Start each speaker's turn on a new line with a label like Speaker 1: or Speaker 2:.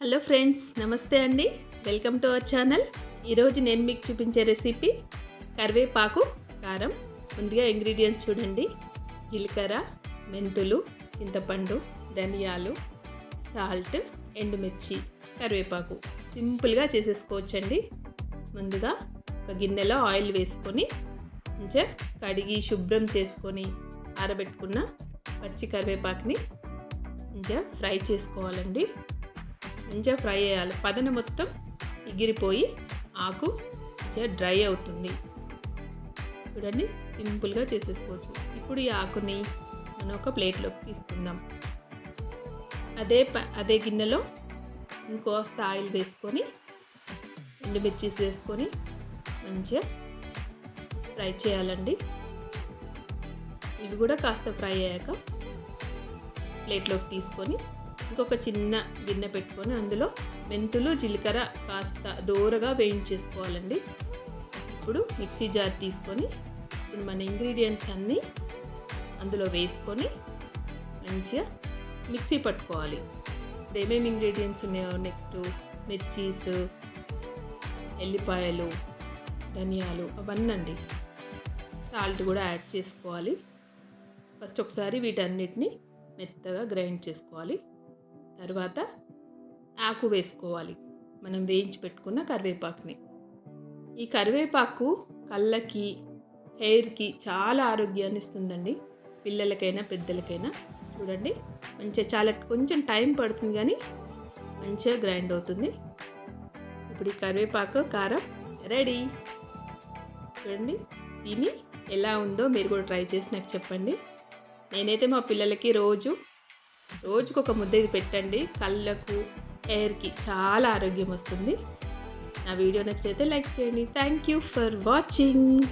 Speaker 1: Hello friends, నమస్తే అండి. Welcome to our channel. ఈరోజు నేను మీకు చూపించే రెసిపీ కరివేపాకు కారం. ముందుగా ఇంగ్రీడియంట్స్ చూడండి. జీలకర్ర, మెంతులు, చింతపండు, ధనియాలు, సాల్ట్, ఎండుమిర్చి, కరివేపాకు. సింపుల్గా చేసేసుకోవచ్చండి. ముందుగా ఒక గిన్నెలో ఆయిల్ వేసుకొని మంచిగా కడిగి శుభ్రం చేసుకొని ఆరబెట్టుకున్న పచ్చి కరివేపాకుని మంచిగా ఫ్రై చేసుకోవాలండి. మంచిగా ఫ్రై చేయాలి. పదన మొత్తం ఎగిరిపోయి ఆకు మంచిగా డ్రై అవుతుంది. చూడండి, సింపుల్గా చేసేసుకోవచ్చు. ఇప్పుడు ఈ ఆకుని మనం ఒక ప్లేట్లోకి తీసుకుందాం. అదే గిన్నెలో ఇంకోస్త ఆయిల్ వేసుకొని ఎండుమిర్చీస్ వేసుకొని మంచిగా ఫ్రై చేయాలండి. ఇవి కూడా కాస్త ఫ్రై అయ్యాక ప్లేట్లోకి తీసుకొని ఇంకొక చిన్న గిన్నె పెట్టుకొని అందులో మెంతులు, జీలకర్ర కాస్త దోరగా వేయించేసుకోవాలండి. ఇప్పుడు మిక్సీ జార్ తీసుకొని ఇప్పుడు మన ఇంగ్రీడియంట్స్ అన్నీ అందులో వేసుకొని మంచిగా మిక్సీ పట్టుకోవాలి. ఇప్పుడు ఏమేమి ఇంగ్రీడియంట్స్ ఉన్నాయో నెక్స్ట్ మిర్చీస్, ఎల్లిపాయలు, ధనియాలు అవన్నీ అండి. సాల్ట్ కూడా యాడ్ చేసుకోవాలి. ఫస్ట్ ఒకసారి వీటన్నిటిని మెత్తగా గ్రైండ్ చేసుకోవాలి. తర్వాత ఆకు వేసుకోవాలి, మనం వేయించి పెట్టుకున్న కరివేపాకుని. ఈ కరివేపాకు కళ్ళకి, హెయిర్కి చాలా ఆరోగ్యాన్ని ఇస్తుందండి. పిల్లలకైనా పెద్దలకైనా. చూడండి, మంచిగా చాలా కొంచెం టైం పడుతుంది కానీ మంచిగా గ్రైండ్ అవుతుంది. ఇప్పుడు ఈ కరివేపాకు కారం రెడీ. చూడండి, తిని ఎలా ఉందో మీరు కూడా ట్రై చేసి నాకు చెప్పండి. నేనైతే మా పిల్లలకి రోజుకొక ముద్ద ఇది పెట్టండి. కళ్ళకు, హెయిర్కి చాలా ఆరోగ్యం వస్తుంది. నా వీడియో నచ్చితే లైక్ చేయండి. Thank you for watching.